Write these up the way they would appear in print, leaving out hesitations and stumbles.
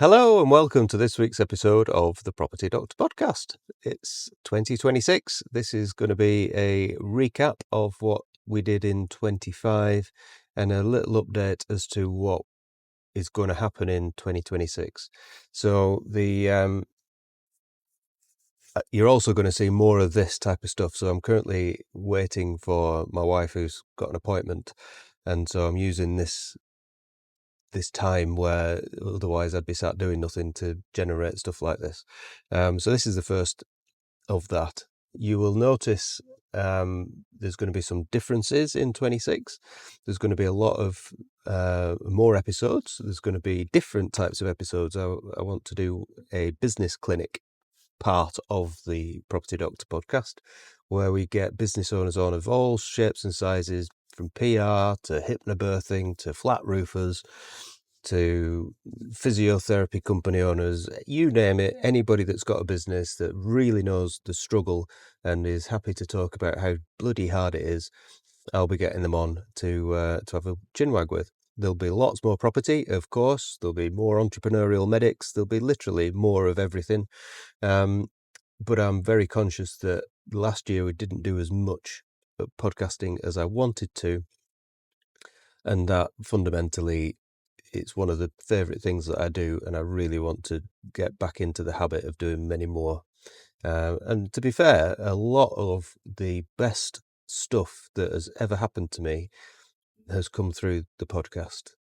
Hello and welcome to this week's episode of the Property Doctor Podcast. It's 2026. This is going to be a recap of what we did in 25 and a little update as to what is going to happen in 2026. So you're also going to see more of this type of stuff. So I'm currently waiting for my wife who's got an appointment, and so I'm using this time where otherwise I'd be sat doing nothing to generate stuff like this. So this is the first of that. You will notice there's going to be some differences in 26. There's going to be a lot of more episodes. There's going to be different types of episodes. I want to do a business clinic part of the Property Doctor podcast, where we get business owners on of all shapes and sizes, from PR to hypnobirthing to flat roofers to physiotherapy company owners, you name it, anybody that's got a business that really knows the struggle and is happy to talk about how bloody hard it is, I'll be getting them on to have a chinwag with. There'll be lots more property, of course. There'll be more entrepreneurial medics. There'll be literally more of everything. But I'm very conscious that last year we didn't do as much podcasting as I wanted to, and that fundamentally it's one of the favourite things that I do, and I really want to get back into the habit of doing many more. And to be fair, a lot of the best stuff that has ever happened to me has come through the podcast.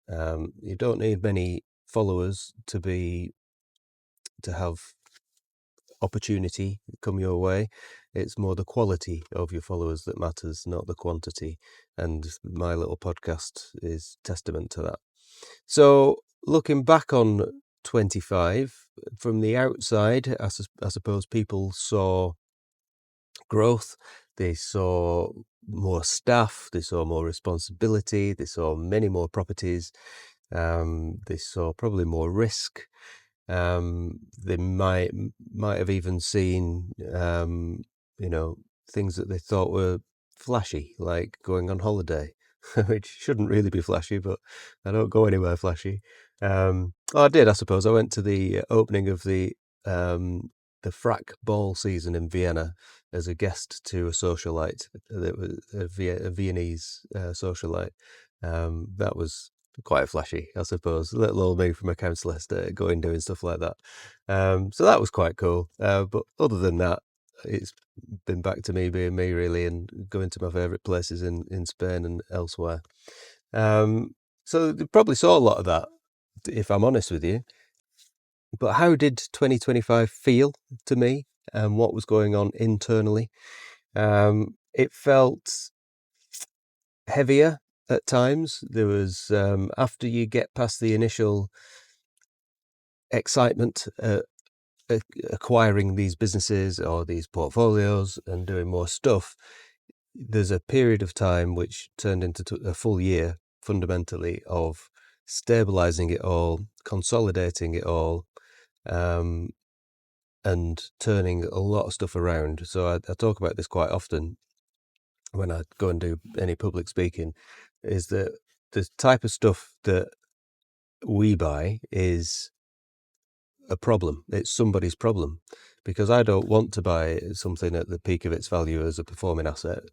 You don't need many followers to have opportunity come your way. It's more the quality of your followers that matters, not the quantity. And my little podcast is testament to that. So looking back on 25, from the outside, I suppose people saw growth. They saw more staff. They saw more responsibility. They saw many more properties. They saw probably more risk. They might have even seen, things that they thought were flashy, like going on holiday, which shouldn't really be flashy, but I don't go anywhere flashy. I did, I suppose. I went to the opening of the frack ball season in Vienna as a guest to a socialite, that was a Viennese socialite. That was quite flashy, I suppose. Little old me from a council estate going doing stuff like that. So that was quite cool. But other than that, it's been back to me being me, really, and going to my favourite places in Spain and elsewhere. So they probably saw a lot of that, if I'm honest with you. But how did 2025 feel to me, and what was going on internally? It felt heavier at times. There was, after you get past the initial excitement acquiring these businesses or these portfolios and doing more stuff, there's a period of time which turned into a full year, fundamentally, of stabilizing it all, consolidating it all, and turning a lot of stuff around. So I talk about this quite often when I go and do any public speaking, is that the type of stuff that we buy is a problem. It's somebody's problem, because I don't want to buy something at the peak of its value as a performing asset,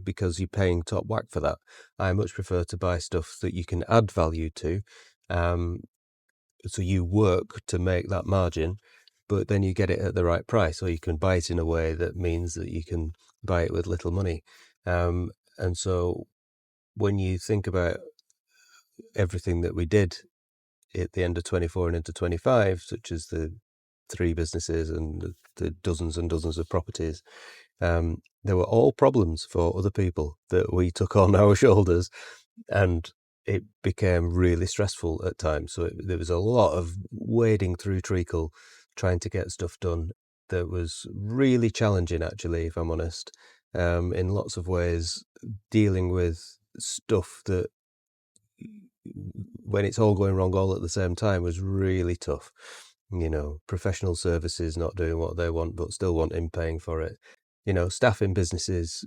because you're paying top whack for that. I much prefer to buy stuff that you can add value to. So you work to make that margin, but then you get it at the right price, or you can buy it in a way that means that you can buy it with little money. And so when you think about everything that we did at the end of 24 and into 25, such as the 3 businesses and the dozens and dozens of properties, they were all problems for other people that we took on our shoulders, and it became really stressful at times. So there was a lot of wading through treacle, trying to get stuff done that was really challenging, actually, if I'm honest, in lots of ways, dealing with stuff that, when it's all going wrong all at the same time, was really tough. Professional services not doing what they want, but still wanting paying for it. Staff in businesses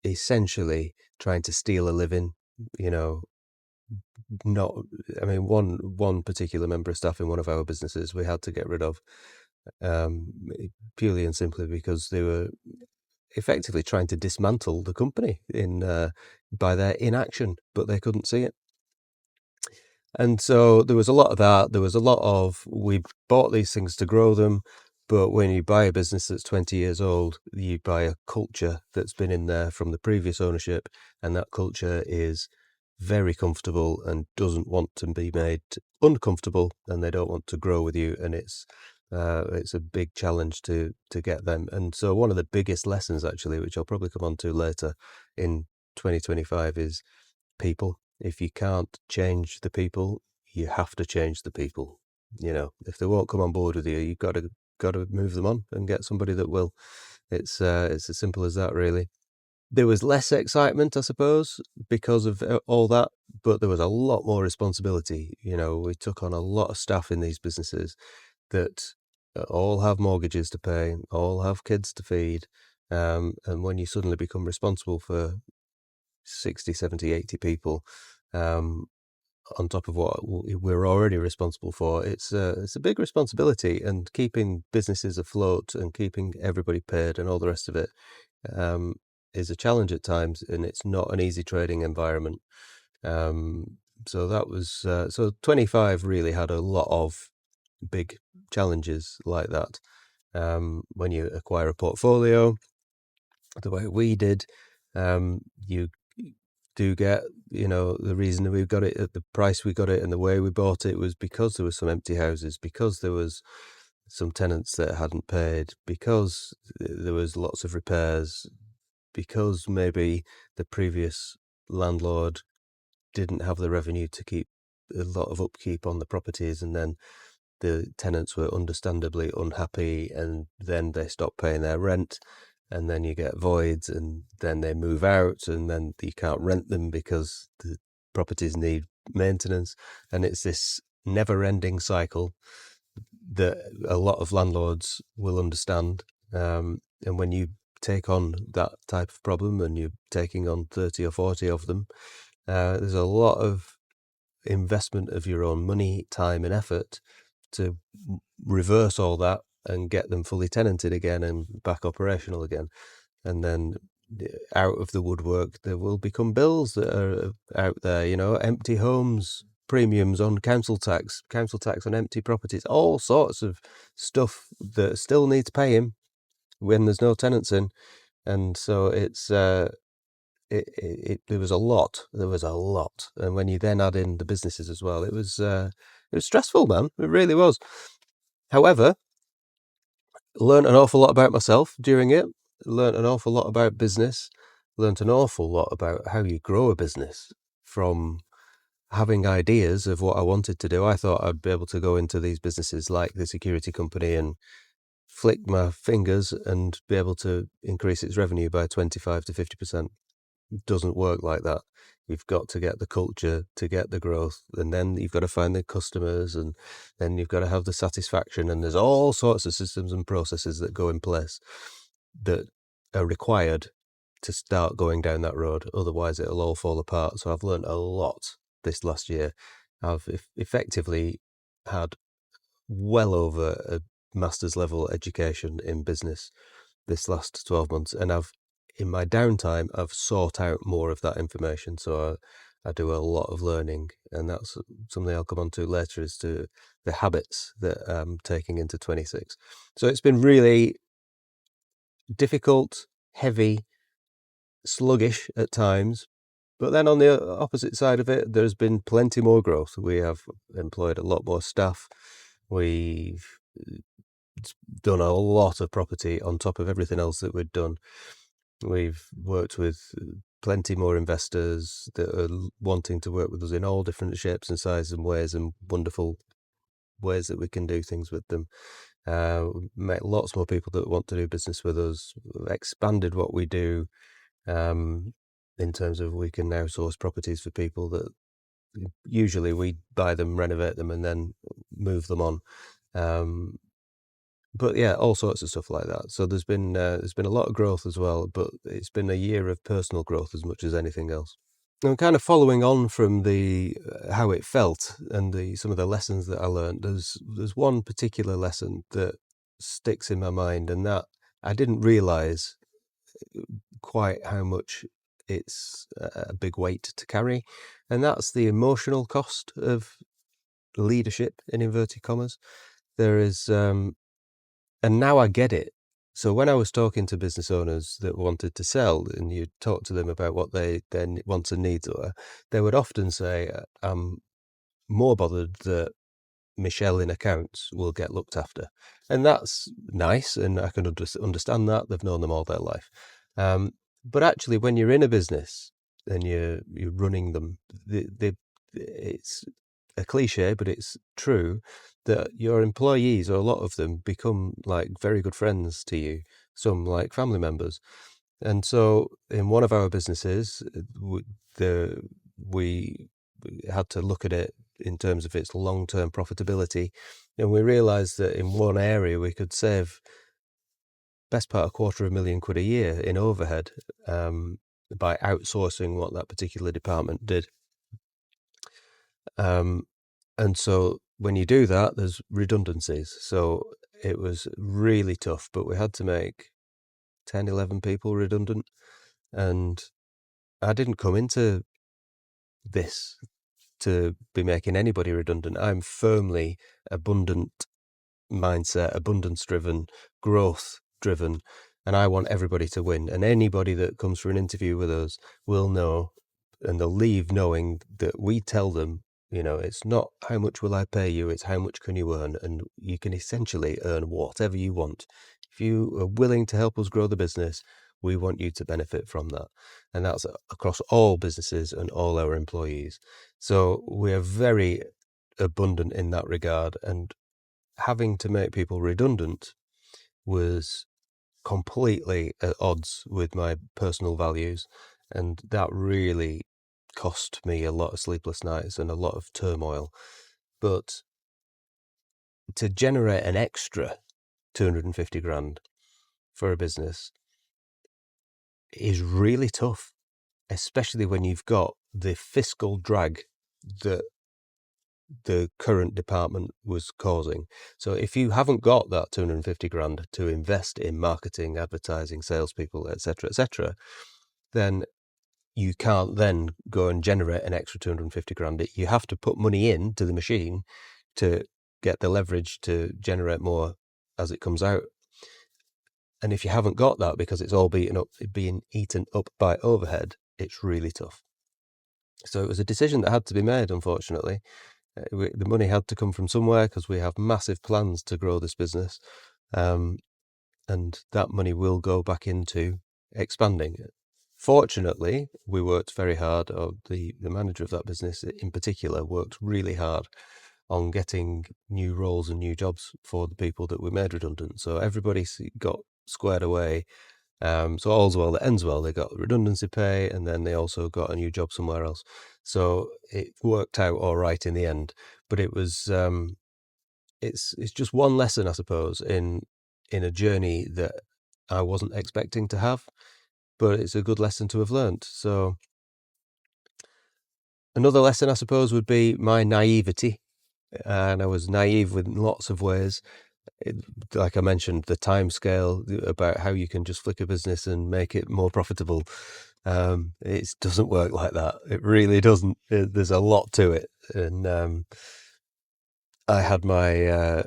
essentially trying to steal a living, not, I mean, one particular member of staff in one of our businesses we had to get rid of, um, purely and simply because they were effectively trying to dismantle the company by their inaction, but they couldn't see it. And so there was a lot of that. There was a lot of, we bought these things to grow them, but when you buy a business that's 20 years old, you buy a culture that's been in there from the previous ownership, and that culture is very comfortable and doesn't want to be made uncomfortable, and they don't want to grow with you, and it's a big challenge to get them. And so one of the biggest lessons, actually, which I'll probably come on to later in 2025, is people. If you can't change the people, you have to change the people. If they won't come on board with you, you've got to move them on and get somebody that will. It's as simple as that, really. There was less excitement, I suppose, because of all that, but there was a lot more responsibility. We took on a lot of staff in these businesses that all have mortgages to pay, all have kids to feed, and when you suddenly become responsible for 60, 70, 80 people, on top of what we're already responsible for, it's a big responsibility, and keeping businesses afloat and keeping everybody paid and all the rest of it is a challenge at times, and it's not an easy trading environment. So that was so 25 really had a lot of big challenges like that. When you acquire a portfolio the way we did, you do get, the reason we got it at the price we got it and the way we bought it was because there was some empty houses, because there was some tenants that hadn't paid, because there was lots of repairs, because maybe the previous landlord didn't have the revenue to keep a lot of upkeep on the properties, and then the tenants were understandably unhappy, and then they stopped paying their rent, and then you get voids, and then they move out, and then you can't rent them because the properties need maintenance, and it's this never-ending cycle that a lot of landlords will understand. And when you take on that type of problem, and you're taking on 30 or 40 of them, there's a lot of investment of your own money, time, and effort to reverse all that and get them fully tenanted again and back operational again. And then out of the woodwork, there will become bills that are out there, empty homes, premiums on council tax on empty properties, all sorts of stuff that still needs paying when there's no tenants in. And so it's there was a lot. And when you then add in the businesses as well, it was stressful, man. It really was. However, learned an awful lot about myself during it, learned an awful lot about business, learned an awful lot about how you grow a business from having ideas of what I wanted to do. I thought I'd be able to go into these businesses like the security company and flick my fingers and be able to increase its revenue by 25 to 50%. It doesn't work like that. You've got to get the culture to get the growth, and then you've got to find the customers, and then you've got to have the satisfaction, and there's all sorts of systems and processes that go in place that are required to start going down that road. Otherwise it'll all fall apart. So I've learned a lot this last year. I've effectively had well over a master's level education in business this last 12 months, and in my downtime, I've sought out more of that information. So I do a lot of learning, and that's something I'll come on to later, as to the habits that I'm taking into 26. So it's been really difficult, heavy, sluggish at times. But then on the opposite side of it, there's been plenty more growth. We have employed a lot more staff. We've done a lot of property on top of everything else that we'd done. We've worked with plenty more investors that are wanting to work with us in all different shapes and sizes and ways, and wonderful ways that we can do things with them. Met lots more people that want to do business with us. We've expanded what we do, in terms of we can now source properties for people that usually we buy them, renovate them, and then move them on. But yeah, all sorts of stuff like that. So there's been a lot of growth as well, but it's been a year of personal growth as much as anything else. I'm kind of following on from the how it felt and some of the lessons that I learned. There's one particular lesson that sticks in my mind, and that I didn't realize quite how much it's a big weight to carry, and that's the emotional cost of leadership, in inverted commas. There is, and now I get it. So when I was talking to business owners that wanted to sell, and you talk to them about what their wants and needs were, they would often say, "I'm more bothered that Michelle in accounts will get looked after," and that's nice, and I can understand that. They've known them all their life, but actually, when you're in a business and you're running them, it's a cliche, but it's true that your employees, or a lot of them, become like very good friends to you, some like family members. And so in one of our businesses, we had to look at it in terms of its long-term profitability, and we realized that in one area we could save best part of £250,000 a year in overhead, by outsourcing what that particular department did. And so when you do that, there's redundancies. So it was really tough, but we had to make 10, 11 people redundant. And I didn't come into this to be making anybody redundant. I'm firmly abundant mindset, abundance driven, growth driven, and I want everybody to win. And anybody that comes for an interview with us will know, and they'll leave knowing that we tell them, it's not how much will I pay you, it's how much can you earn, and you can essentially earn whatever you want. If you are willing to help us grow the business, we want you to benefit from that. And that's across all businesses and all our employees. So we are very abundant in that regard, and having to make people redundant was completely at odds with my personal values, and that really cost me a lot of sleepless nights and a lot of turmoil. But to generate an extra 250 grand for a business is really tough, especially when you've got the fiscal drag that the current department was causing. So if you haven't got that 250 grand to invest in marketing, advertising, salespeople, etc., then you can't then go and generate an extra 250 grand. You have to put money into the machine to get the leverage to generate more as it comes out. And if you haven't got that because it's all being eaten up by overhead, it's really tough. So it was a decision that had to be made, unfortunately. The money had to come from somewhere because we have massive plans to grow this business. And that money will go back into expanding it. Fortunately, we worked very hard, or the manager of that business in particular worked really hard on getting new roles and new jobs for the people that we made redundant. So everybody got squared away. So all's well that ends well. They got redundancy pay, and then they also got a new job somewhere else. So it worked out all right in the end. But it was it's just one lesson, I suppose, in a journey that I wasn't expecting to have, but it's a good lesson to have learnt. So another lesson, I suppose, would be my naivety, and I was naive in lots of ways. Like I mentioned, the time scale about how you can just flick a business and make it more profitable. It doesn't work like that. It really doesn't. There's a lot to it, and I had my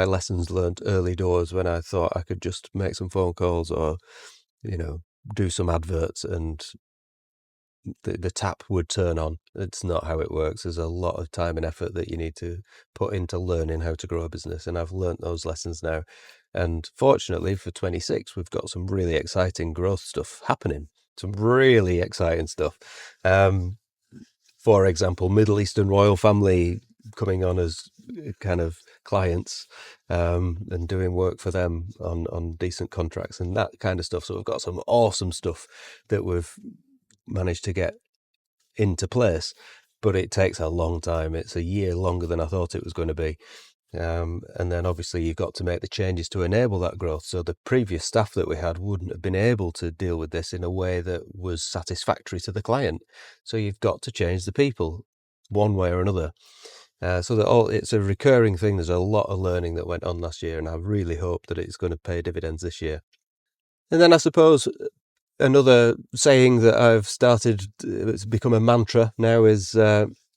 lessons learnt early doors when I thought I could just make some phone calls or, do some adverts and the tap would turn on. It's not how it works. There's a lot of time and effort that you need to put into learning how to grow a business, and I've learnt those lessons now. And fortunately for 26, we've got some really exciting growth stuff happening. Some really exciting stuff. For example, Middle Eastern royal family coming on as kind of clients, and doing work for them on decent contracts and that kind of stuff. So we've got some awesome stuff that we've managed to get into place, but it takes a long time. It's a year longer than I thought it was going to be. And then obviously you've got to make the changes to enable that growth. So the previous staff that we had wouldn't have been able to deal with this in a way that was satisfactory to the client. So you've got to change the people one way or another. So that it's a recurring thing. There's a lot of learning that went on last year, and I really hope that it's going to pay dividends this year. And then I suppose another saying that I've started, it's become a mantra now, is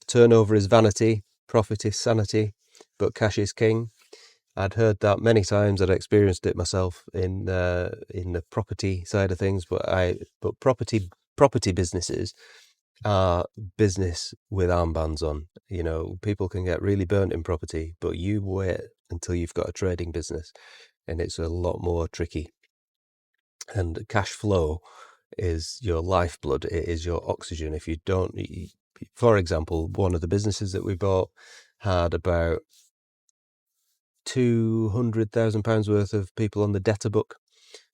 turnover is vanity, profit is sanity, but cash is king. I'd heard that many times. I'd experienced it myself in the property side of things, but property businesses are business with armbands on. You know, people can get really burnt in property, but you wait until you've got a trading business, and it's a lot more tricky. And cash flow is your lifeblood. It is your oxygen. If you don't, for example, one of the businesses that we bought had about £200,000 worth of people on the debtor book,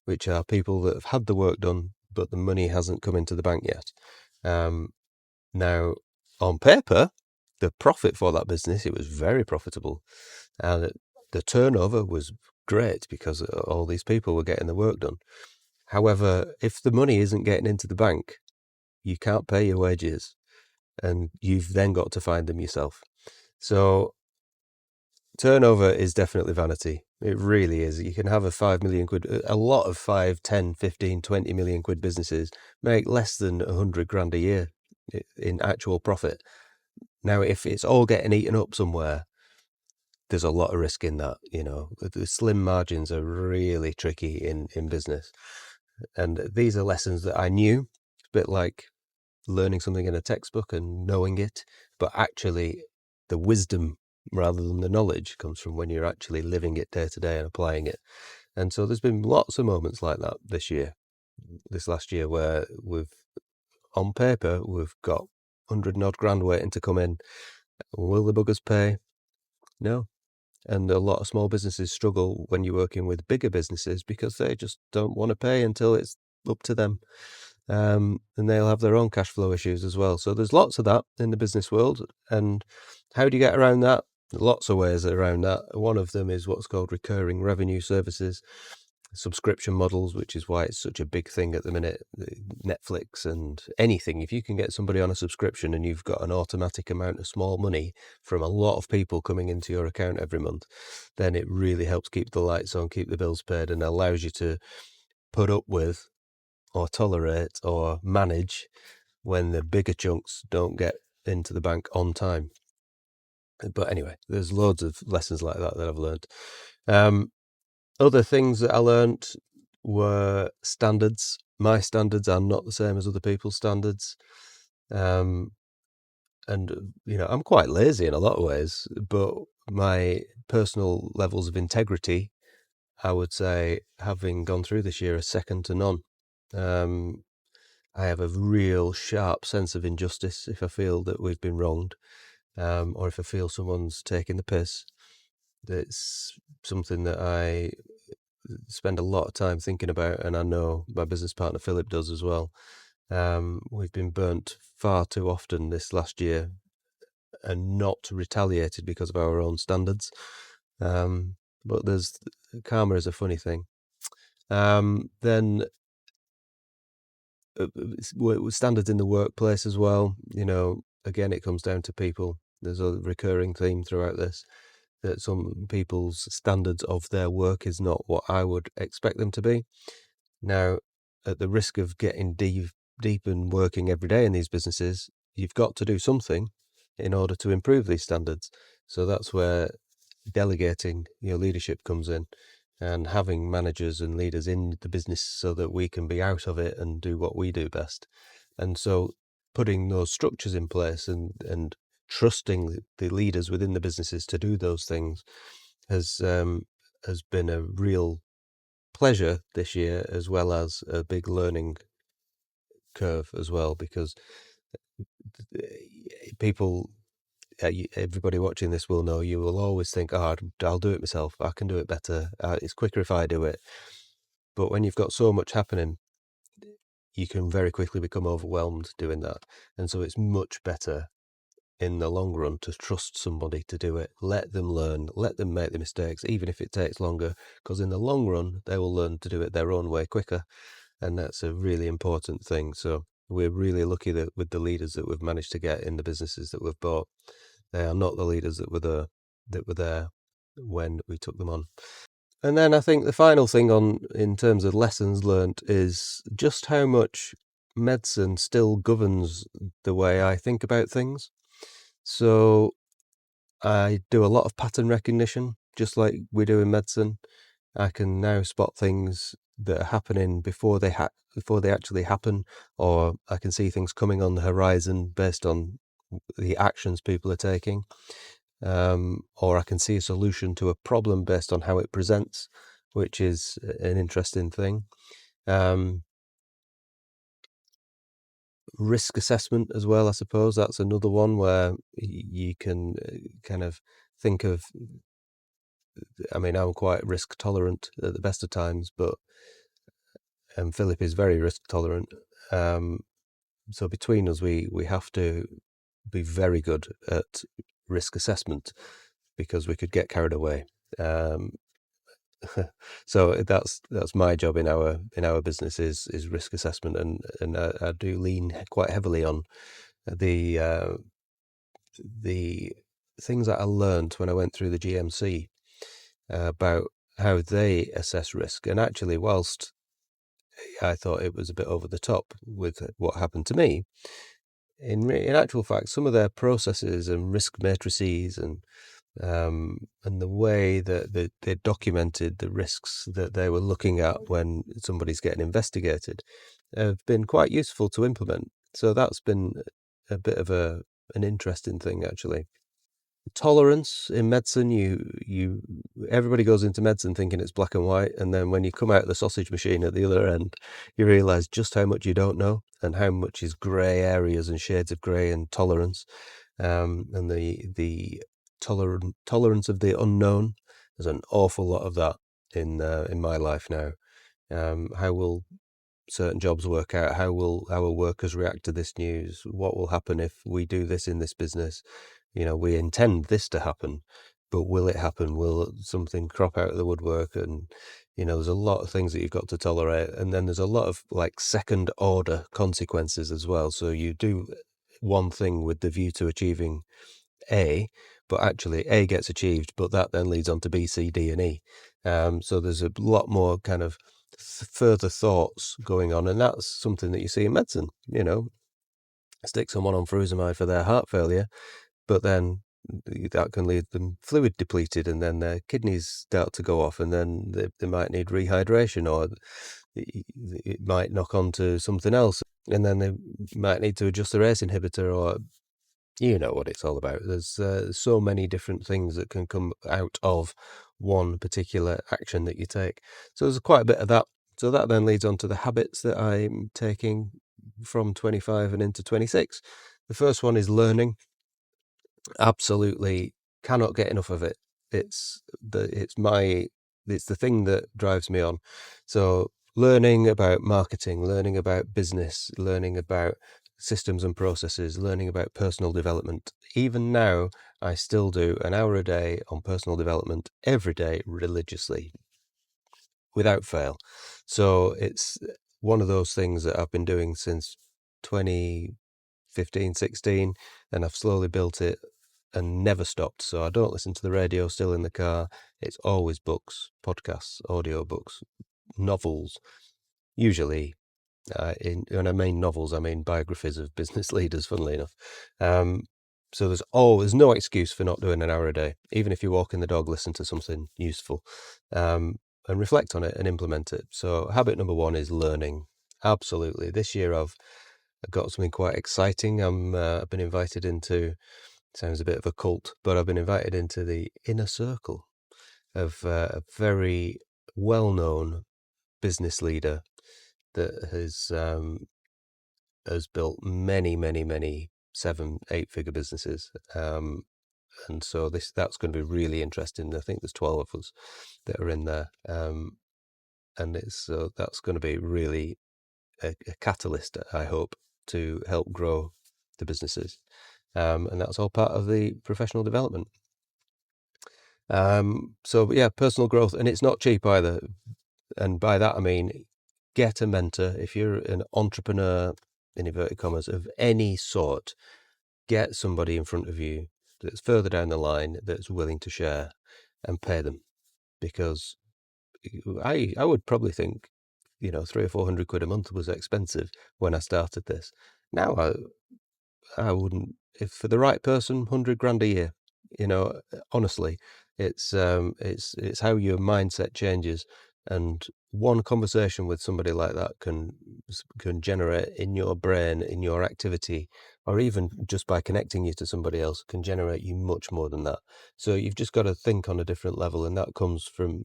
which are people that have had the work done, but the money hasn't come into the bank yet. Now, on paper, the profit for that business, it was very profitable. And the turnover was great because all these people were getting the work done. However, if the money isn't getting into the bank, you can't pay your wages, and you've then got to find them yourself. So turnover is definitely vanity. It really is. You can have a 5 million quid, a lot of 5, 10, 15, 20 million quid businesses make less than 100 grand a year in actual profit. Now, if it's all getting eaten up somewhere, there's a lot of risk in that. You know, the slim margins are really tricky in business. And these are lessons that I knew. It's a bit like learning something in a textbook and knowing it, but actually the wisdom rather than the knowledge comes from when you're actually living it day to day and applying it. And so there's been lots of moments like that this last year, where on paper, we've got 100 and odd grand waiting to come in. Will the buggers pay? No. And a lot of small businesses struggle when you're working with bigger businesses because they just don't want to pay until it's up to them. And they'll have their own cash flow issues as well. So there's lots of that in the business world. And how do you get around that? Lots of ways around that. One of them is what's called recurring revenue services, subscription models, which is why it's such a big thing at the minute. Netflix and anything. If you can get somebody on a subscription and you've got an automatic amount of small money from a lot of people coming into your account every month, then it really helps keep the lights on, keep the bills paid, and allows you to put up with or tolerate or manage when the bigger chunks don't get into the bank on time. But anyway, there's loads of lessons like that I've learned. Other things that I learned were standards. My standards are not the same as other people's standards. And, you know, I'm quite lazy in a lot of ways, but my personal levels of integrity, I would say, having gone through this year, are second to none. I have a real sharp sense of injustice if I feel that we've been wronged, or if I feel someone's taking the piss. It's something that I spend a lot of time thinking about, and I know my business partner Philip does as well. We've been burnt far too often this last year and not retaliated because of our own standards. But karma is a funny thing. Then standards in the workplace as well. You know, again, it comes down to people. There's a recurring theme throughout this, that some people's standards of their work is not what I would expect them to be. Now, at the risk of getting deep and working every day in these businesses, you've got to do something in order to improve these standards. So that's where delegating your leadership comes in, and having managers and leaders in the business so that we can be out of it and do what we do best. And so putting those structures in place and trusting the leaders within the businesses to do those things has been a real pleasure this year, as well as a big learning curve as well, because people, everybody watching this will know, you will always think, oh, I'll do it myself, I can do it better, it's quicker if I do it. But when you've got so much happening, you can very quickly become overwhelmed doing that. And so it's much better in the long run to trust somebody to do it. Let them learn, let them make the mistakes, even if it takes longer, because in the long run, they will learn to do it their own way quicker. And that's a really important thing. So we're really lucky that with the leaders that we've managed to get in the businesses that we've bought, they are not the leaders that were there when we took them on. And then I think the final thing in terms of lessons learnt is just how much medicine still governs the way I think about things. So I do a lot of pattern recognition, just like we do in medicine. I can now spot things that are happening before they actually happen, or I can see things coming on the horizon based on the actions people are taking. Or I can see a solution to a problem based on how it presents, which is an interesting thing. Risk assessment as well, I suppose. That's another one where you can kind of think of, I mean, I'm quite risk tolerant at the best of times, but Philip is very risk tolerant. So between us, we have to be very good at risk assessment because we could get carried away. So that's my job in our business is risk assessment, and I do lean quite heavily on the things that I learned when I went through the GMC about how they assess risk. And actually, whilst I thought it was a bit over the top with what happened to me, in actual fact, some of their processes and risk matrices and the way that they documented the risks that they were looking at when somebody's getting investigated have been quite useful to implement. So that's been a bit of an interesting thing, actually. Tolerance in medicine, everybody goes into medicine thinking it's black and white, and then when you come out of the sausage machine at the other end, you realize just how much you don't know and how much is gray areas and shades of gray and tolerance, and the tolerance of the unknown. There's an awful lot of that in my life now. How will certain jobs work out? How will our workers react to this news? What will happen if we do this in this business? We intend this to happen, but will it happen? Will something crop out of the woodwork? And there's a lot of things that you've got to tolerate, and then there's a lot of like second order consequences as well. So you do one thing with the view to achieving A, but actually A gets achieved, but that then leads on to B, C, D, and E. So there's a lot more kind of further thoughts going on, and that's something that you see in medicine. Stick someone on furosemide for their heart failure, but then that can leave them fluid depleted, and then their kidneys start to go off, and then they might need rehydration, or it might knock on to something else, and then they might need to adjust their ACE inhibitor, or you know what it's all about. There's so many different things that can come out of one particular action that you take. So there's quite a bit of that. So that then leads on to the habits that I'm taking from 25 and into 26. The first one is learning. Absolutely cannot get enough of it. It's the thing that drives me on. So learning about marketing, learning about business, learning about systems and processes, learning about personal development. Even now, I still do an hour a day on personal development every day religiously, without fail. So it's one of those things that I've been doing since 2015, 16, and I've slowly built it and never stopped. So I don't listen to the radio still in the car. It's always books, podcasts, audio books, novels, usually. When I mean novels, I mean biographies of business leaders, funnily enough. So there's no excuse for not doing an hour a day. Even if you're walking the dog, listen to something useful, and reflect on it and implement it. So habit number one is learning. Absolutely. This year I've got something quite exciting. I've been invited into, sounds a bit of a cult, but I've been invited into the inner circle of a very well-known business leader that has built many, many, many 7-8 figure businesses. And so that's going to be really interesting. I think there's 12 of us that are in there. And that's going to be really a catalyst, I hope, to help grow the businesses. and that's all part of the professional development. So yeah, personal growth, and it's not cheap either. And by that I mean, get a mentor. If you're an entrepreneur, in inverted commas, of any sort, get somebody in front of you that's further down the line that's willing to share, and pay them. Because I would probably think, 300 or 400 quid a month was expensive when I started this. Now I wouldn't, if for the right person, 100 grand a year. Honestly, it's how your mindset changes, and one conversation with somebody like that can generate in your brain, in your activity, or even just by connecting you to somebody else, can generate you much more than that. So you've just got to think on a different level, and that comes from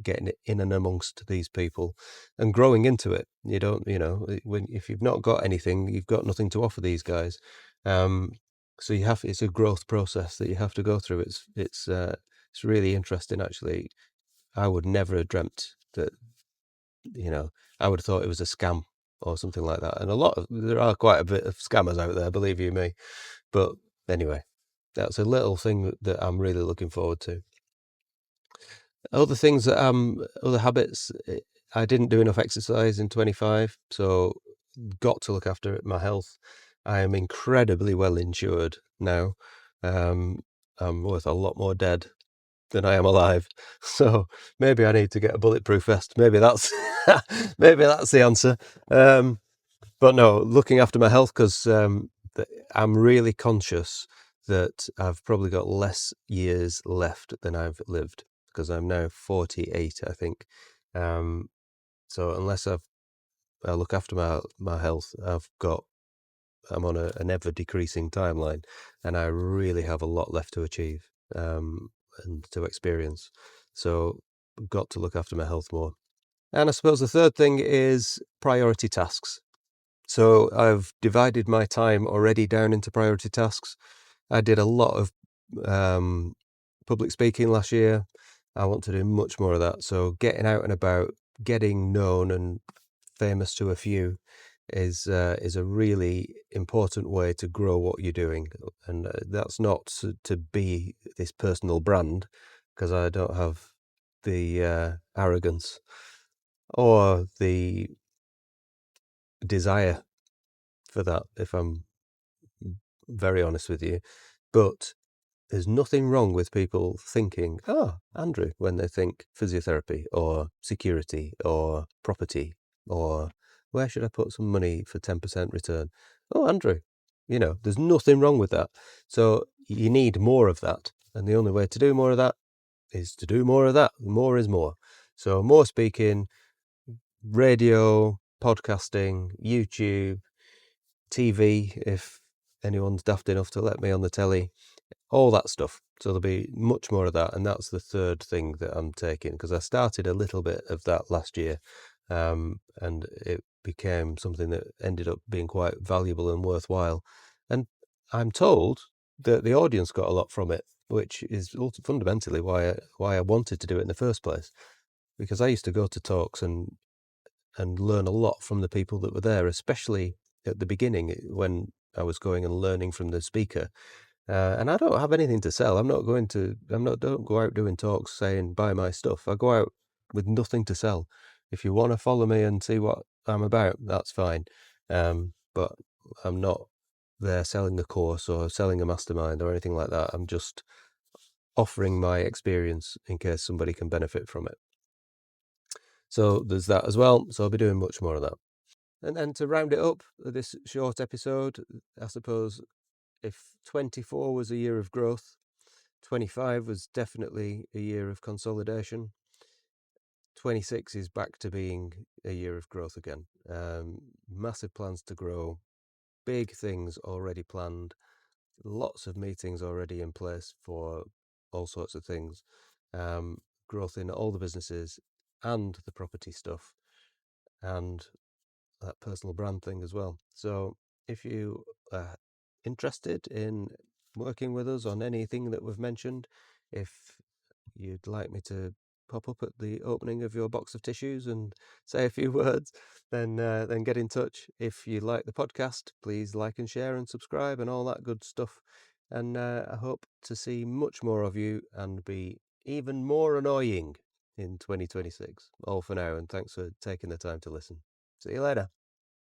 getting it in and amongst these people and growing into it. You don't, if you've not got anything, you've got nothing to offer these guys. So it's a growth process that you have to go through. It's really interesting, actually. I would never have dreamt that, I would have thought it was a scam or something like that. And there are quite a bit of scammers out there, believe you me. But anyway, that's a little thing that I'm really looking forward to. Other things other habits, I didn't do enough exercise in 25, so got to look after my health. I am incredibly well insured now. I'm worth a lot more dead than I am alive. So maybe I need to get a bulletproof vest. Maybe that's maybe that's the answer. But no, looking after my health, because I'm really conscious that I've probably got less years left than I've lived, because I'm now 48, I think. So unless I look after my health, I'm on an ever decreasing timeline, and I really have a lot left to achieve, and to experience. So I've got to look after my health more. And I suppose the third thing is priority tasks. So I've divided my time already down into priority tasks. I did a lot of public speaking last year. I want to do much more of that. So getting out and about, getting known and famous to a few is a really important way to grow what you're doing. And that's not to be this personal brand, because I don't have the arrogance or the desire for that, if I'm very honest with you. But there's nothing wrong with people thinking, Andrew, when they think physiotherapy or security or property, or where should I put some money for 10% return? Oh, Andrew, there's nothing wrong with that. So you need more of that. And the only way to do more of that is to do more of that. More is more. So more speaking, radio, podcasting, YouTube, TV, if anyone's daft enough to let me on the telly, all that stuff. So there'll be much more of that. And that's the third thing that I'm taking, because I started a little bit of that last year, and it became something that ended up being quite valuable and worthwhile. And I'm told that the audience got a lot from it, which is fundamentally why I wanted to do it in the first place. Because I used to go to talks and learn a lot from the people that were there, especially at the beginning when I was going and learning from the speaker. And I don't have anything to sell. Don't go out doing talks saying, buy my stuff. I go out with nothing to sell. If you want to follow me and see what I'm about, that's fine. But I'm not there selling a course or selling a mastermind or anything like that. I'm just offering my experience in case somebody can benefit from it. So there's that as well. So I'll be doing much more of that. And then to round it up, this short episode, I suppose if 24 was a year of growth, 25 was definitely a year of consolidation. 26 is back to being a year of growth again. Massive plans to grow, big things already planned, lots of meetings already in place for all sorts of things. Growth in all the businesses and the property stuff, and that personal brand thing as well. So if you are interested in working with us on anything that we've mentioned, if you'd like me to pop up at the opening of your box of tissues and say a few words, then get in touch. If you like the podcast, please like and share and subscribe and all that good stuff. And I hope to see much more of you and be even more annoying in 2026. All for now, and thanks for taking the time to listen. See you later.